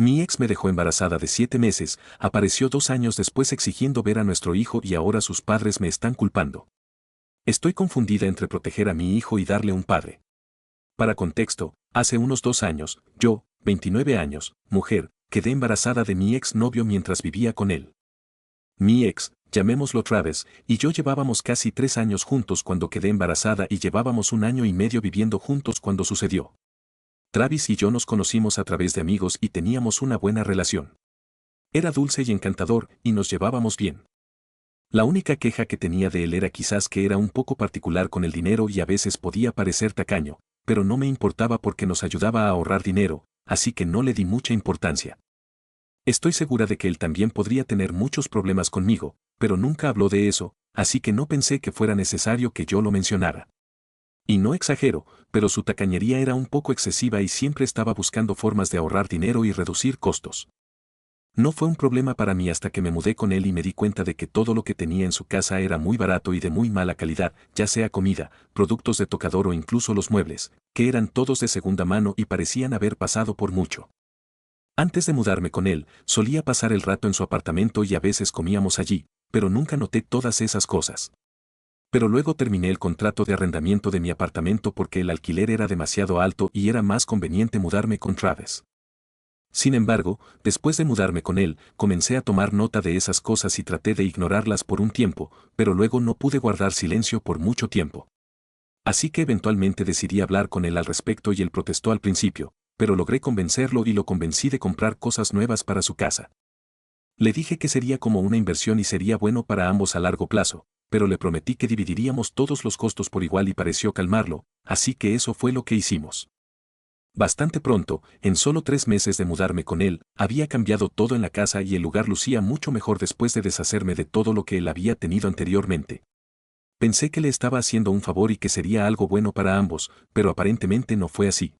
Mi ex me dejó embarazada de 7 meses, apareció 2 años después exigiendo ver a nuestro hijo y ahora sus padres me están culpando. Estoy confundida entre proteger a mi hijo y darle un padre. Para contexto, hace unos 2 años, yo, 29 años, mujer, quedé embarazada de mi ex novio mientras vivía con él. Mi ex, llamémoslo Travis, y yo llevábamos casi 3 años juntos cuando quedé embarazada y llevábamos 1 año y medio viviendo juntos cuando sucedió. Travis y yo nos conocimos a través de amigos y teníamos una buena relación. Era dulce y encantador, y nos llevábamos bien. La única queja que tenía de él era quizás que era un poco particular con el dinero y a veces podía parecer tacaño, pero no me importaba porque nos ayudaba a ahorrar dinero, así que no le di mucha importancia. Estoy segura de que él también podría tener muchos problemas conmigo, pero nunca habló de eso, así que no pensé que fuera necesario que yo lo mencionara. Y no exagero, pero su tacañería era un poco excesiva y siempre estaba buscando formas de ahorrar dinero y reducir costos. No fue un problema para mí hasta que me mudé con él y me di cuenta de que todo lo que tenía en su casa era muy barato y de muy mala calidad, ya sea comida, productos de tocador o incluso los muebles, que eran todos de segunda mano y parecían haber pasado por mucho. Antes de mudarme con él, solía pasar el rato en su apartamento y a veces comíamos allí, pero nunca noté todas esas cosas. Pero luego terminé el contrato de arrendamiento de mi apartamento porque el alquiler era demasiado alto y era más conveniente mudarme con Travis. Sin embargo, después de mudarme con él, comencé a tomar nota de esas cosas y traté de ignorarlas por un tiempo, pero luego no pude guardar silencio por mucho tiempo. Así que eventualmente decidí hablar con él al respecto y él protestó al principio, pero logré convencerlo y lo convencí de comprar cosas nuevas para su casa. Le dije que sería como una inversión y sería bueno para ambos a largo plazo, pero le prometí que dividiríamos todos los costos por igual y pareció calmarlo, así que eso fue lo que hicimos. Bastante pronto, en solo 3 meses de mudarme con él, había cambiado todo en la casa y el lugar lucía mucho mejor después de deshacerme de todo lo que él había tenido anteriormente. Pensé que le estaba haciendo un favor y que sería algo bueno para ambos, pero aparentemente no fue así.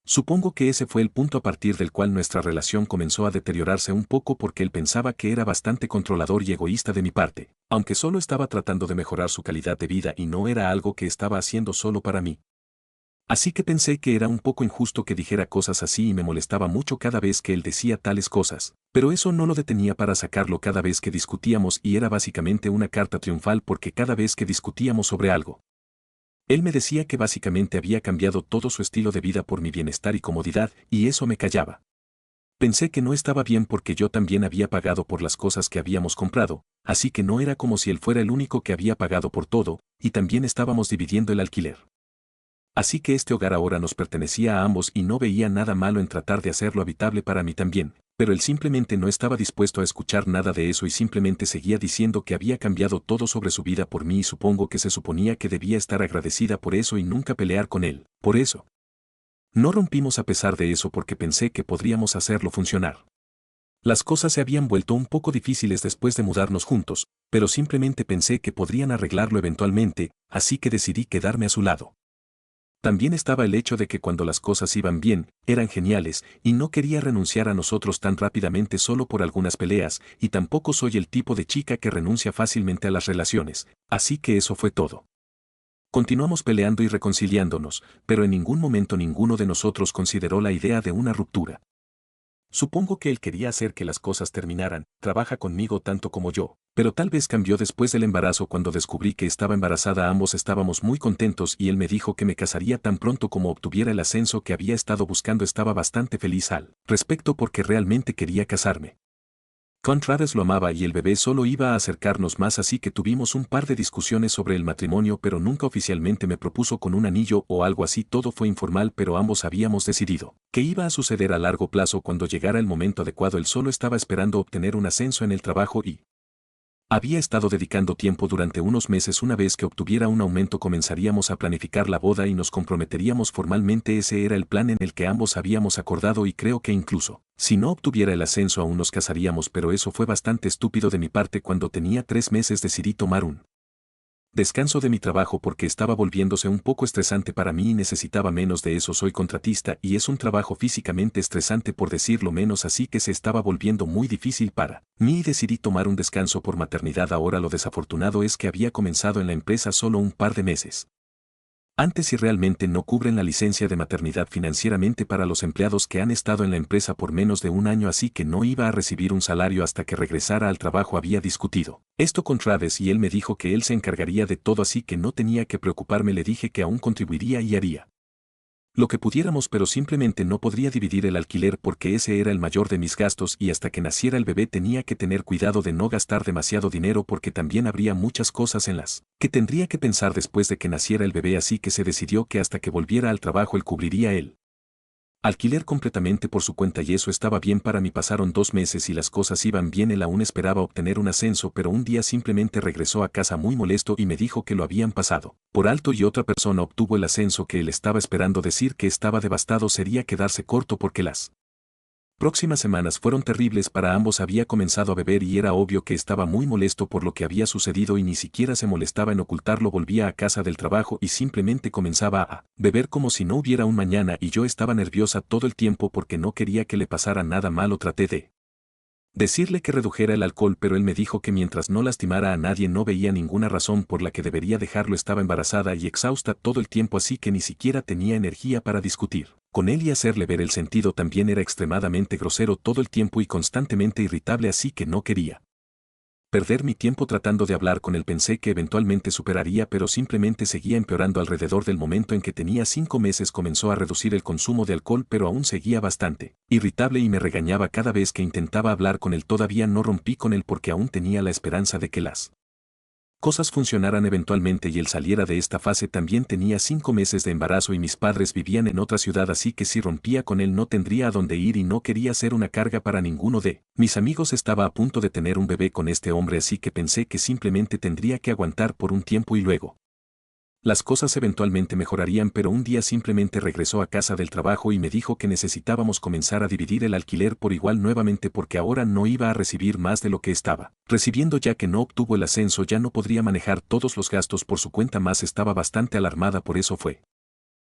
Supongo que ese fue el punto a partir del cual nuestra relación comenzó a deteriorarse un poco porque él pensaba que era bastante controlador y egoísta de mi parte, aunque solo estaba tratando de mejorar su calidad de vida y no era algo que estaba haciendo solo para mí. Así que pensé que era un poco injusto que dijera cosas así y me molestaba mucho cada vez que él decía tales cosas, pero eso no lo detenía para sacarlo cada vez que discutíamos y era básicamente una carta triunfal porque cada vez que discutíamos sobre algo, él me decía que básicamente había cambiado todo su estilo de vida por mi bienestar y comodidad, y eso me callaba. Pensé que no estaba bien porque yo también había pagado por las cosas que habíamos comprado, así que no era como si él fuera el único que había pagado por todo, y también estábamos dividiendo el alquiler. Así que este hogar ahora nos pertenecía a ambos y no veía nada malo en tratar de hacerlo habitable para mí también, pero él simplemente no estaba dispuesto a escuchar nada de eso y simplemente seguía diciendo que había cambiado todo sobre su vida por mí y supongo que se suponía que debía estar agradecida por eso y nunca pelear con él, por eso. No rompimos a pesar de eso porque pensé que podríamos hacerlo funcionar. Las cosas se habían vuelto un poco difíciles después de mudarnos juntos, pero simplemente pensé que podrían arreglarlo eventualmente, así que decidí quedarme a su lado. También estaba el hecho de que cuando las cosas iban bien, eran geniales, y no quería renunciar a nosotros tan rápidamente solo por algunas peleas, y tampoco soy el tipo de chica que renuncia fácilmente a las relaciones, así que eso fue todo. Continuamos peleando y reconciliándonos, pero en ningún momento ninguno de nosotros consideró la idea de una ruptura. Supongo que él quería hacer que las cosas terminaran, trabaja conmigo tanto como yo, pero tal vez cambió después del embarazo cuando descubrí que estaba embarazada. Ambos estábamos muy contentos y él me dijo que me casaría tan pronto como obtuviera el ascenso que había estado buscando. Estaba bastante feliz al respecto porque realmente quería casarme. Travis lo amaba y el bebé solo iba a acercarnos más, así que tuvimos un par de discusiones sobre el matrimonio, pero nunca oficialmente me propuso con un anillo o algo así. Todo fue informal, pero ambos habíamos decidido que iba a suceder a largo plazo cuando llegara el momento adecuado. Él solo estaba esperando obtener un ascenso en el trabajo y había estado dedicando tiempo durante unos meses. Una vez que obtuviera un aumento comenzaríamos a planificar la boda y nos comprometeríamos formalmente. Ese era el plan en el que ambos habíamos acordado y creo que incluso, si no obtuviera el ascenso aún nos casaríamos, pero eso fue bastante estúpido de mi parte. Cuando tenía 3 meses decidí tomar un descanso de mi trabajo porque estaba volviéndose un poco estresante para mí y necesitaba menos de eso. Soy contratista y es un trabajo físicamente estresante por decirlo menos, así que se estaba volviendo muy difícil para mí y decidí tomar un descanso por maternidad. Ahora lo desafortunado es que había comenzado en la empresa solo un par de meses. Antes si realmente no cubren la licencia de maternidad financieramente para los empleados que han estado en la empresa por menos de un año, así que no iba a recibir un salario hasta que regresara al trabajo. Había discutido esto con Travis y él me dijo que él se encargaría de todo, así que no tenía que preocuparme. Le dije que aún contribuiría y haría lo que pudiéramos, pero simplemente no podría dividir el alquiler porque ese era el mayor de mis gastos y hasta que naciera el bebé tenía que tener cuidado de no gastar demasiado dinero porque también habría muchas cosas en las que tendría que pensar después de que naciera el bebé, así que se decidió que hasta que volviera al trabajo él cubriría el alquiler completamente por su cuenta y eso estaba bien para mí. Pasaron 2 meses y las cosas iban bien. Él aún esperaba obtener un ascenso, pero un día simplemente regresó a casa muy molesto y me dijo que lo habían pasado por alto y otra persona obtuvo el ascenso que él estaba esperando. Decir que estaba devastado sería quedarse corto porque las próximas semanas fueron terribles para ambos. Había comenzado a beber y era obvio que estaba muy molesto por lo que había sucedido y ni siquiera se molestaba en ocultarlo. Volvía a casa del trabajo y simplemente comenzaba a beber como si no hubiera un mañana y yo estaba nerviosa todo el tiempo porque no quería que le pasara nada malo. Traté de decirle que redujera el alcohol, pero él me dijo que mientras no lastimara a nadie no veía ninguna razón por la que debería dejarlo. Estaba embarazada y exhausta todo el tiempo, así que ni siquiera tenía energía para discutir con él y hacerle ver el sentido. También era extremadamente grosero todo el tiempo y constantemente irritable, así que no quería perder mi tiempo tratando de hablar con él. Pensé que eventualmente superaría, pero simplemente seguía empeorando. Alrededor del momento en que tenía 5 meses comenzó a reducir el consumo de alcohol, pero aún seguía bastante irritable y me regañaba cada vez que intentaba hablar con él. Todavía no rompí con él porque aún tenía la esperanza de que las cosas funcionaran eventualmente y él saliera de esta fase. También tenía 5 meses de embarazo y mis padres vivían en otra ciudad, así que si rompía con él no tendría a dónde ir y no quería ser una carga para ninguno de mis amigos. Estaba a punto de tener un bebé con este hombre, así que pensé que simplemente tendría que aguantar por un tiempo y luego las cosas eventualmente mejorarían. Pero un día simplemente regresó a casa del trabajo y me dijo que necesitábamos comenzar a dividir el alquiler por igual nuevamente porque ahora no iba a recibir más de lo que estaba recibiendo, ya que no obtuvo el ascenso. Ya no podría manejar todos los gastos por su cuenta más. Estaba bastante alarmada por eso. Fue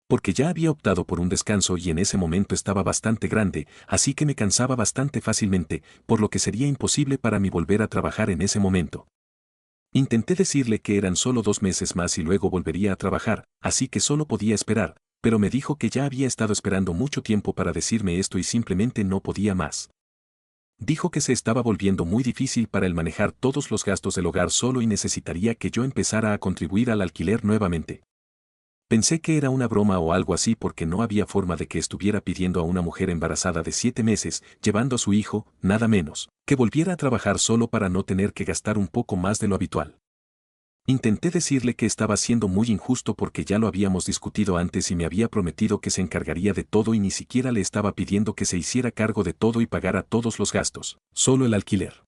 porque ya había optado por un descanso y en ese momento estaba bastante grande, así que me cansaba bastante fácilmente, por lo que sería imposible para mí volver a trabajar en ese momento. Intenté decirle que eran solo 2 meses más y luego volvería a trabajar, así que solo podía esperar, pero me dijo que ya había estado esperando mucho tiempo para decirme esto y simplemente no podía más. Dijo que se estaba volviendo muy difícil para él manejar todos los gastos del hogar solo y necesitaría que yo empezara a contribuir al alquiler nuevamente. Pensé que era una broma o algo así porque no había forma de que estuviera pidiendo a una mujer embarazada de 7 meses, llevando a su hijo, nada menos, que volviera a trabajar solo para no tener que gastar un poco más de lo habitual. Intenté decirle que estaba siendo muy injusto porque ya lo habíamos discutido antes y me había prometido que se encargaría de todo y ni siquiera le estaba pidiendo que se hiciera cargo de todo y pagara todos los gastos, solo el alquiler.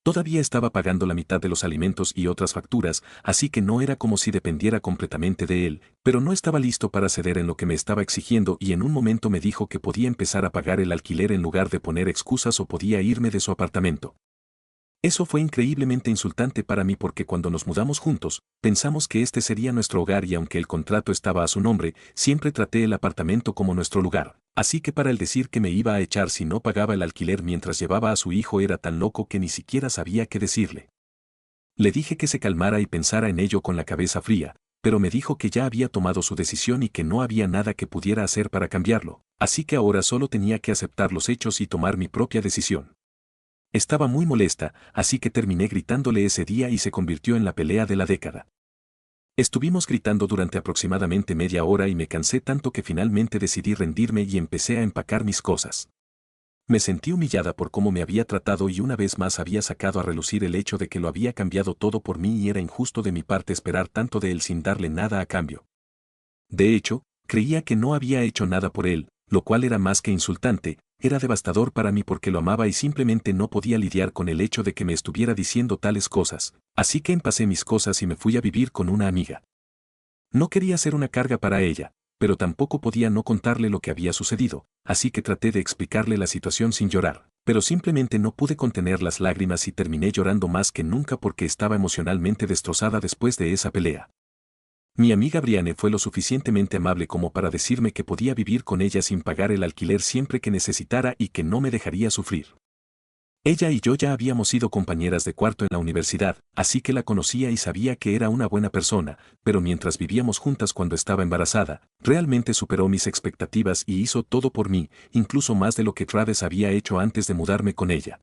Todavía estaba pagando la mitad de los alimentos y otras facturas, así que no era como si dependiera completamente de él, pero no estaba listo para ceder en lo que me estaba exigiendo y en un momento me dijo que podía empezar a pagar el alquiler en lugar de poner excusas o podía irme de su apartamento. Eso fue increíblemente insultante para mí porque cuando nos mudamos juntos, pensamos que este sería nuestro hogar y aunque el contrato estaba a su nombre, siempre traté el apartamento como nuestro lugar. Así que para él decir que me iba a echar si no pagaba el alquiler mientras llevaba a su hijo era tan loco que ni siquiera sabía qué decirle. Le dije que se calmara y pensara en ello con la cabeza fría, pero me dijo que ya había tomado su decisión y que no había nada que pudiera hacer para cambiarlo, así que ahora solo tenía que aceptar los hechos y tomar mi propia decisión. Estaba muy molesta, así que terminé gritándole ese día y se convirtió en la pelea de la década. Estuvimos gritando durante aproximadamente media hora y me cansé tanto que finalmente decidí rendirme y empecé a empacar mis cosas. Me sentí humillada por cómo me había tratado y una vez más había sacado a relucir el hecho de que lo había cambiado todo por mí y era injusto de mi parte esperar tanto de él sin darle nada a cambio. De hecho, creía que no había hecho nada por él, lo cual era más que insultante. Era devastador para mí porque lo amaba y simplemente no podía lidiar con el hecho de que me estuviera diciendo tales cosas, así que empacé mis cosas y me fui a vivir con una amiga. No quería ser una carga para ella, pero tampoco podía no contarle lo que había sucedido, así que traté de explicarle la situación sin llorar, pero simplemente no pude contener las lágrimas y terminé llorando más que nunca porque estaba emocionalmente destrozada después de esa pelea. Mi amiga Brianne fue lo suficientemente amable como para decirme que podía vivir con ella sin pagar el alquiler siempre que necesitara y que no me dejaría sufrir. Ella y yo ya habíamos sido compañeras de cuarto en la universidad, así que la conocía y sabía que era una buena persona, pero mientras vivíamos juntas cuando estaba embarazada, realmente superó mis expectativas y hizo todo por mí, incluso más de lo que Travis había hecho antes de mudarme con ella.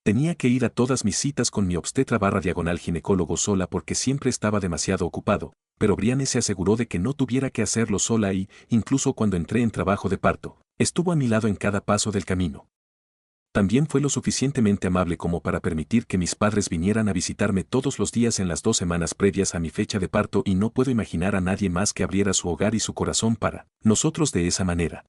Tenía que ir a todas mis citas con mi obstetra/ginecólogo sola porque siempre estaba demasiado ocupado, pero Brianne se aseguró de que no tuviera que hacerlo sola y, incluso cuando entré en trabajo de parto, estuvo a mi lado en cada paso del camino. También fue lo suficientemente amable como para permitir que mis padres vinieran a visitarme todos los días en las 2 semanas previas a mi fecha de parto y no puedo imaginar a nadie más que abriera su hogar y su corazón para nosotros de esa manera.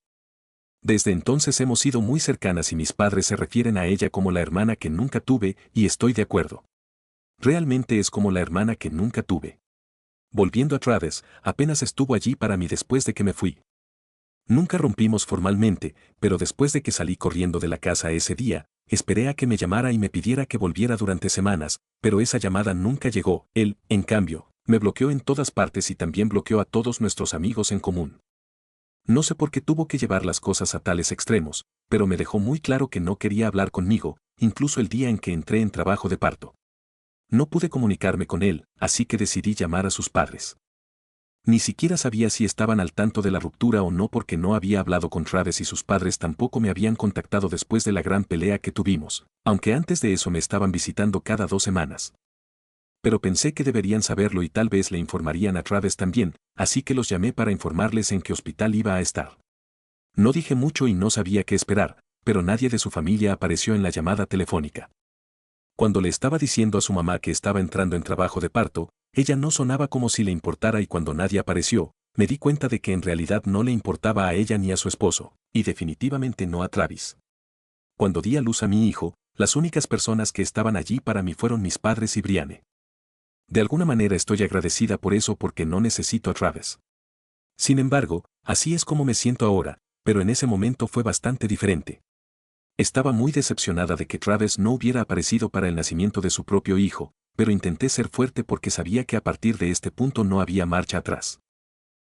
Desde entonces hemos sido muy cercanas y mis padres se refieren a ella como la hermana que nunca tuve, y estoy de acuerdo. Realmente es como la hermana que nunca tuve. Volviendo a Travis, apenas estuvo allí para mí después de que me fui. Nunca rompimos formalmente, pero después de que salí corriendo de la casa ese día, esperé a que me llamara y me pidiera que volviera durante semanas, pero esa llamada nunca llegó. Él, en cambio, me bloqueó en todas partes y también bloqueó a todos nuestros amigos en común. No sé por qué tuvo que llevar las cosas a tales extremos, pero me dejó muy claro que no quería hablar conmigo, incluso el día en que entré en trabajo de parto. No pude comunicarme con él, así que decidí llamar a sus padres. Ni siquiera sabía si estaban al tanto de la ruptura o no porque no había hablado con Travis y sus padres tampoco me habían contactado después de la gran pelea que tuvimos, aunque antes de eso me estaban visitando cada 2 semanas. Pero pensé que deberían saberlo y tal vez le informarían a Travis también, así que los llamé para informarles en qué hospital iba a estar. No dije mucho y no sabía qué esperar, pero nadie de su familia apareció en la llamada telefónica. Cuando le estaba diciendo a su mamá que estaba entrando en trabajo de parto, ella no sonaba como si le importara y cuando nadie apareció, me di cuenta de que en realidad no le importaba a ella ni a su esposo, y definitivamente no a Travis. Cuando di a luz a mi hijo, las únicas personas que estaban allí para mí fueron mis padres y Brianne. De alguna manera estoy agradecida por eso porque no necesito a Travis. Sin embargo, así es como me siento ahora, pero en ese momento fue bastante diferente. Estaba muy decepcionada de que Travis no hubiera aparecido para el nacimiento de su propio hijo, pero intenté ser fuerte porque sabía que a partir de este punto no había marcha atrás.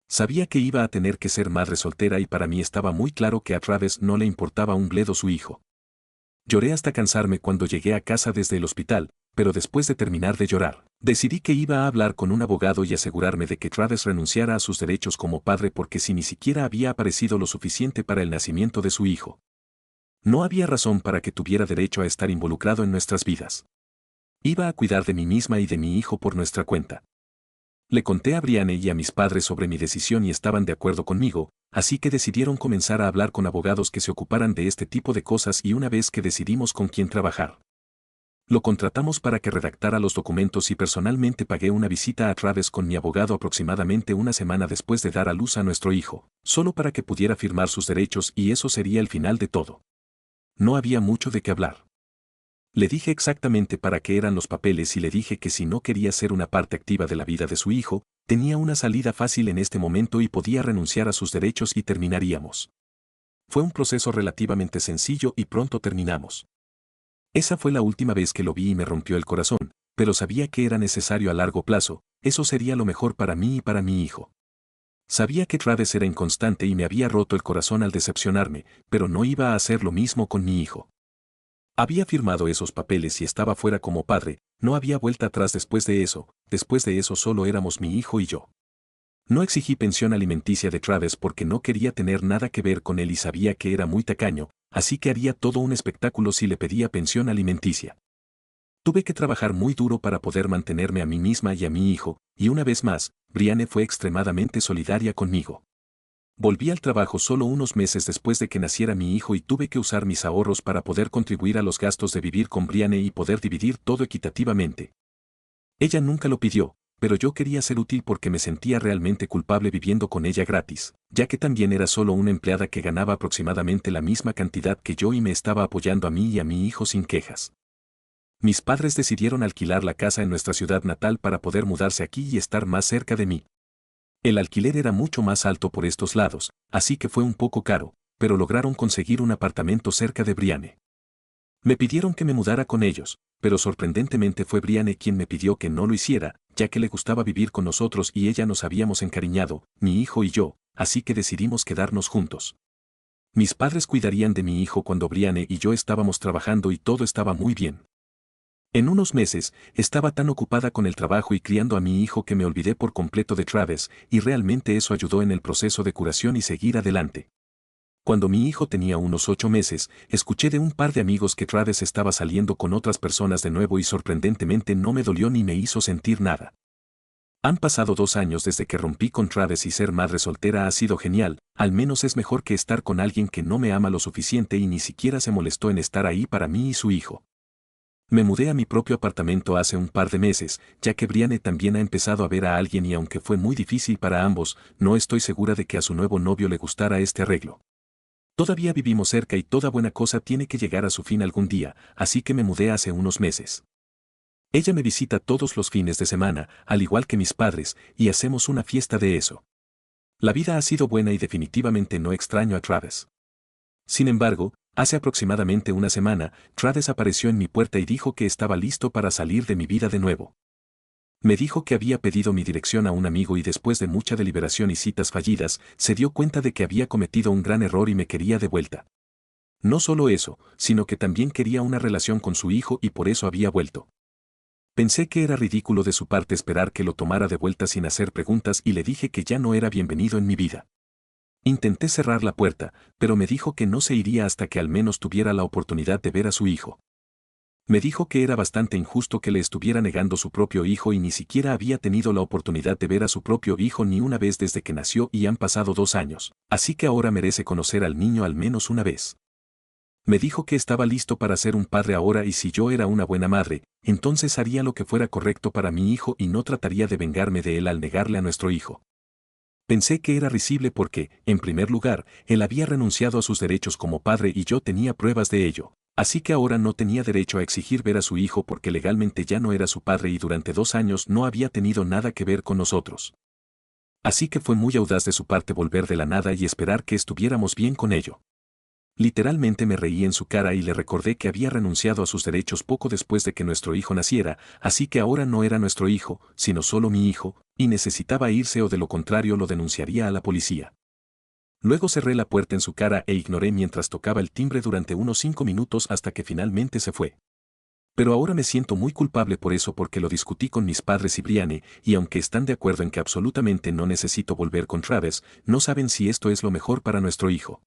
Sabía que iba a tener que ser madre soltera y para mí estaba muy claro que a Travis no le importaba un bledo su hijo. Lloré hasta cansarme cuando llegué a casa desde el hospital, pero después de terminar de llorar, decidí que iba a hablar con un abogado y asegurarme de que Travis renunciara a sus derechos como padre porque si ni siquiera había aparecido lo suficiente para el nacimiento de su hijo, no había razón para que tuviera derecho a estar involucrado en nuestras vidas. Iba a cuidar de mí misma y de mi hijo por nuestra cuenta. Le conté a Brianne y a mis padres sobre mi decisión y estaban de acuerdo conmigo, así que decidieron comenzar a hablar con abogados que se ocuparan de este tipo de cosas y una vez que decidimos con quién trabajar, lo contratamos para que redactara los documentos y personalmente pagué una visita a Travis con mi abogado aproximadamente una semana después de dar a luz a nuestro hijo, solo para que pudiera firmar sus derechos y eso sería el final de todo. No había mucho de qué hablar. Le dije exactamente para qué eran los papeles y le dije que si no quería ser una parte activa de la vida de su hijo, tenía una salida fácil en este momento y podía renunciar a sus derechos y terminaríamos. Fue un proceso relativamente sencillo y pronto terminamos. Esa fue la última vez que lo vi y me rompió el corazón, pero sabía que era necesario a largo plazo, eso sería lo mejor para mí y para mi hijo. Sabía que Travis era inconstante y me había roto el corazón al decepcionarme, pero no iba a hacer lo mismo con mi hijo. Había firmado esos papeles y estaba fuera como padre, no había vuelta atrás después de eso solo éramos mi hijo y yo. No exigí pensión alimenticia de Travis porque no quería tener nada que ver con él y sabía que era muy tacaño, así que haría todo un espectáculo si le pedía pensión alimenticia. Tuve que trabajar muy duro para poder mantenerme a mí misma y a mi hijo, y una vez más, Brianne fue extremadamente solidaria conmigo. Volví al trabajo solo unos meses después de que naciera mi hijo y tuve que usar mis ahorros para poder contribuir a los gastos de vivir con Brianne y poder dividir todo equitativamente. Ella nunca lo pidió, pero yo quería ser útil porque me sentía realmente culpable viviendo con ella gratis, ya que también era solo una empleada que ganaba aproximadamente la misma cantidad que yo y me estaba apoyando a mí y a mi hijo sin quejas. Mis padres decidieron alquilar la casa en nuestra ciudad natal para poder mudarse aquí y estar más cerca de mí. El alquiler era mucho más alto por estos lados, así que fue un poco caro, pero lograron conseguir un apartamento cerca de Brianne. Me pidieron que me mudara con ellos, pero sorprendentemente fue Brianne quien me pidió que no lo hiciera, ya que le gustaba vivir con nosotros y ella nos habíamos encariñado, mi hijo y yo, así que decidimos quedarnos juntos. Mis padres cuidarían de mi hijo cuando Brianne y yo estábamos trabajando y todo estaba muy bien. En unos meses, estaba tan ocupada con el trabajo y criando a mi hijo que me olvidé por completo de Travis, y realmente eso ayudó en el proceso de curación y seguir adelante. Cuando mi hijo tenía unos 8 meses, escuché de un par de amigos que Travis estaba saliendo con otras personas de nuevo y sorprendentemente no me dolió ni me hizo sentir nada. Han pasado 2 años desde que rompí con Travis y ser madre soltera ha sido genial, al menos es mejor que estar con alguien que no me ama lo suficiente y ni siquiera se molestó en estar ahí para mí y su hijo. Me mudé a mi propio apartamento hace un par de meses, ya que Brianne también ha empezado a ver a alguien y aunque fue muy difícil para ambos, no estoy segura de que a su nuevo novio le gustara este arreglo. Todavía vivimos cerca y toda buena cosa tiene que llegar a su fin algún día, así que me mudé hace unos meses. Ella me visita todos los fines de semana, al igual que mis padres, y hacemos una fiesta de eso. La vida ha sido buena y definitivamente no extraño a Travis. Sin embargo, hace aproximadamente una semana, Travis apareció en mi puerta y dijo que estaba listo para salir de mi vida de nuevo. Me dijo que había pedido mi dirección a un amigo y después de mucha deliberación y citas fallidas, se dio cuenta de que había cometido un gran error y me quería de vuelta. No solo eso, sino que también quería una relación con su hijo y por eso había vuelto. Pensé que era ridículo de su parte esperar que lo tomara de vuelta sin hacer preguntas y le dije que ya no era bienvenido en mi vida. Intenté cerrar la puerta, pero me dijo que no se iría hasta que al menos tuviera la oportunidad de ver a su hijo. Me dijo que era bastante injusto que le estuviera negando su propio hijo y ni siquiera había tenido la oportunidad de ver a su propio hijo ni una vez desde que nació y han pasado 2 años, así que ahora merece conocer al niño al menos una vez. Me dijo que estaba listo para ser un padre ahora y si yo era una buena madre, entonces haría lo que fuera correcto para mi hijo y no trataría de vengarme de él al negarle a nuestro hijo. Pensé que era risible porque, en primer lugar, él había renunciado a sus derechos como padre y yo tenía pruebas de ello, así que ahora no tenía derecho a exigir ver a su hijo porque legalmente ya no era su padre y durante 2 años no había tenido nada que ver con nosotros. Así que fue muy audaz de su parte volver de la nada y esperar que estuviéramos bien con ello. Literalmente me reí en su cara y le recordé que había renunciado a sus derechos poco después de que nuestro hijo naciera, así que ahora no era nuestro hijo, sino solo mi hijo, y necesitaba irse o de lo contrario lo denunciaría a la policía. Luego cerré la puerta en su cara e ignoré mientras tocaba el timbre durante unos 5 minutos hasta que finalmente se fue. Pero ahora me siento muy culpable por eso porque lo discutí con mis padres y Brianne, y aunque están de acuerdo en que absolutamente no necesito volver con Travis, no saben si esto es lo mejor para nuestro hijo.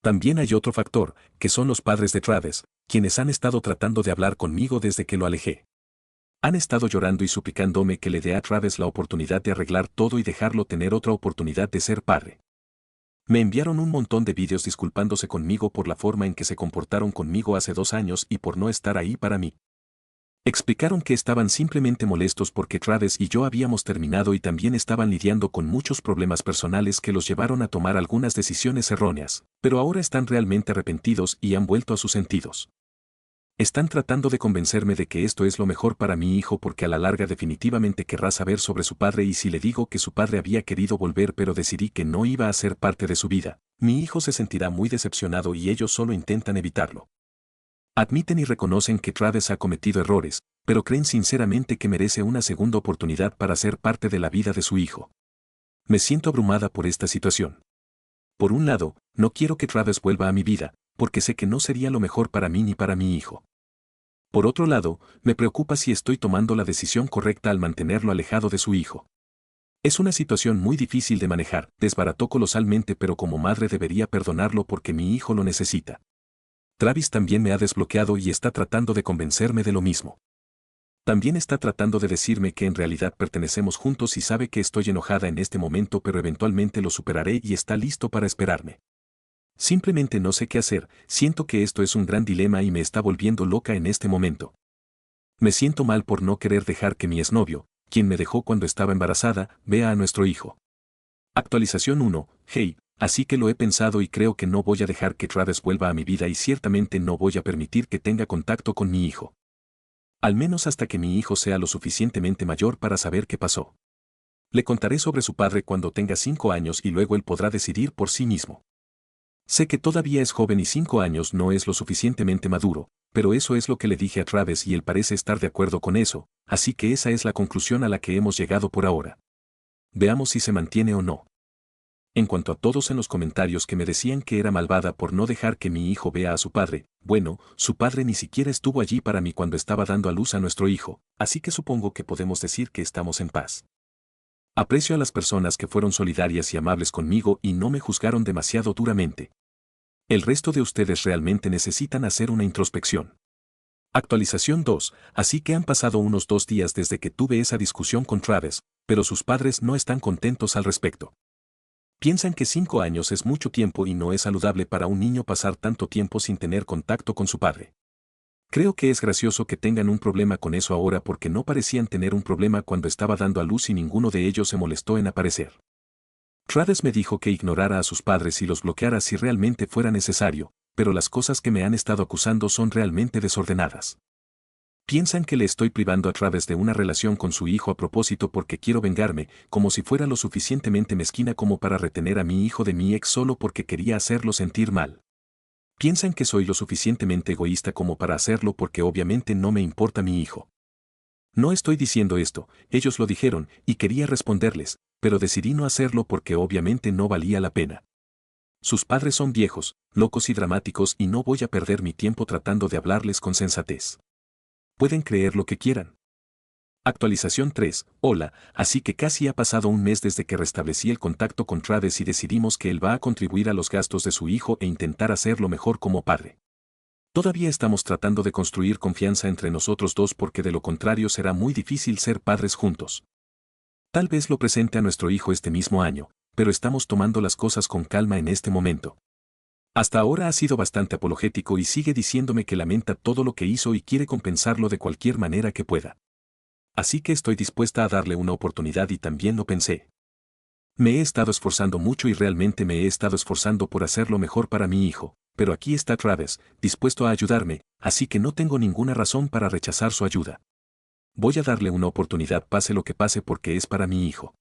También hay otro factor, que son los padres de Travis, quienes han estado tratando de hablar conmigo desde que lo alejé. Han estado llorando y suplicándome que le dé a Travis la oportunidad de arreglar todo y dejarlo tener otra oportunidad de ser padre. Me enviaron un montón de vídeos disculpándose conmigo por la forma en que se comportaron conmigo hace 2 años y por no estar ahí para mí. Explicaron que estaban simplemente molestos porque Travis y yo habíamos terminado y también estaban lidiando con muchos problemas personales que los llevaron a tomar algunas decisiones erróneas, pero ahora están realmente arrepentidos y han vuelto a sus sentidos. Están tratando de convencerme de que esto es lo mejor para mi hijo porque a la larga definitivamente querrá saber sobre su padre y si le digo que su padre había querido volver pero decidí que no iba a ser parte de su vida, mi hijo se sentirá muy decepcionado y ellos solo intentan evitarlo. Admiten y reconocen que Travis ha cometido errores, pero creen sinceramente que merece una segunda oportunidad para ser parte de la vida de su hijo. Me siento abrumada por esta situación. Por un lado, no quiero que Travis vuelva a mi vida, porque sé que no sería lo mejor para mí ni para mi hijo. Por otro lado, me preocupa si estoy tomando la decisión correcta al mantenerlo alejado de su hijo. Es una situación muy difícil de manejar, desbarató colosalmente pero como madre debería perdonarlo porque mi hijo lo necesita. Travis también me ha desbloqueado y está tratando de convencerme de lo mismo. También está tratando de decirme que en realidad pertenecemos juntos y sabe que estoy enojada en este momento pero eventualmente lo superaré y está listo para esperarme. Simplemente no sé qué hacer, siento que esto es un gran dilema y me está volviendo loca en este momento. Me siento mal por no querer dejar que mi exnovio, quien me dejó cuando estaba embarazada, vea a nuestro hijo. Actualización 1, hey. Así que lo he pensado y creo que no voy a dejar que Travis vuelva a mi vida y ciertamente no voy a permitir que tenga contacto con mi hijo. Al menos hasta que mi hijo sea lo suficientemente mayor para saber qué pasó. Le contaré sobre su padre cuando tenga 5 años y luego él podrá decidir por sí mismo. Sé que todavía es joven y 5 años no es lo suficientemente maduro, pero eso es lo que le dije a Travis y él parece estar de acuerdo con eso, así que esa es la conclusión a la que hemos llegado por ahora. Veamos si se mantiene o no. En cuanto a todos en los comentarios que me decían que era malvada por no dejar que mi hijo vea a su padre, bueno, su padre ni siquiera estuvo allí para mí cuando estaba dando a luz a nuestro hijo, así que supongo que podemos decir que estamos en paz. Aprecio a las personas que fueron solidarias y amables conmigo y no me juzgaron demasiado duramente. El resto de ustedes realmente necesitan hacer una introspección. Actualización 2, así que han pasado unos 2 días desde que tuve esa discusión con Travis, pero sus padres no están contentos al respecto. Piensan que 5 años es mucho tiempo y no es saludable para un niño pasar tanto tiempo sin tener contacto con su padre. Creo que es gracioso que tengan un problema con eso ahora porque no parecían tener un problema cuando estaba dando a luz y ninguno de ellos se molestó en aparecer. Travis me dijo que ignorara a sus padres y los bloqueara si realmente fuera necesario, pero las cosas que me han estado acusando son realmente desordenadas. Piensan que le estoy privando a Travis de una relación con su hijo a propósito porque quiero vengarme, como si fuera lo suficientemente mezquina como para retener a mi hijo de mi ex solo porque quería hacerlo sentir mal. Piensan que soy lo suficientemente egoísta como para hacerlo porque obviamente no me importa mi hijo. No estoy diciendo esto, ellos lo dijeron, y quería responderles, pero decidí no hacerlo porque obviamente no valía la pena. Sus padres son viejos, locos y dramáticos y no voy a perder mi tiempo tratando de hablarles con sensatez. Pueden creer lo que quieran. Actualización 3, hola, así que casi ha pasado un mes desde que restablecí el contacto con Travis y decidimos que él va a contribuir a los gastos de su hijo e intentar hacerlo mejor como padre. Todavía estamos tratando de construir confianza entre nosotros dos porque de lo contrario será muy difícil ser padres juntos. Tal vez lo presente a nuestro hijo este mismo año, pero estamos tomando las cosas con calma en este momento. Hasta ahora ha sido bastante apologético y sigue diciéndome que lamenta todo lo que hizo y quiere compensarlo de cualquier manera que pueda. Así que estoy dispuesta a darle una oportunidad y también lo pensé. Me he estado esforzando mucho y realmente me he estado esforzando por hacerlo mejor para mi hijo, pero aquí está Travis, dispuesto a ayudarme, así que no tengo ninguna razón para rechazar su ayuda. Voy a darle una oportunidad pase lo que pase porque es para mi hijo.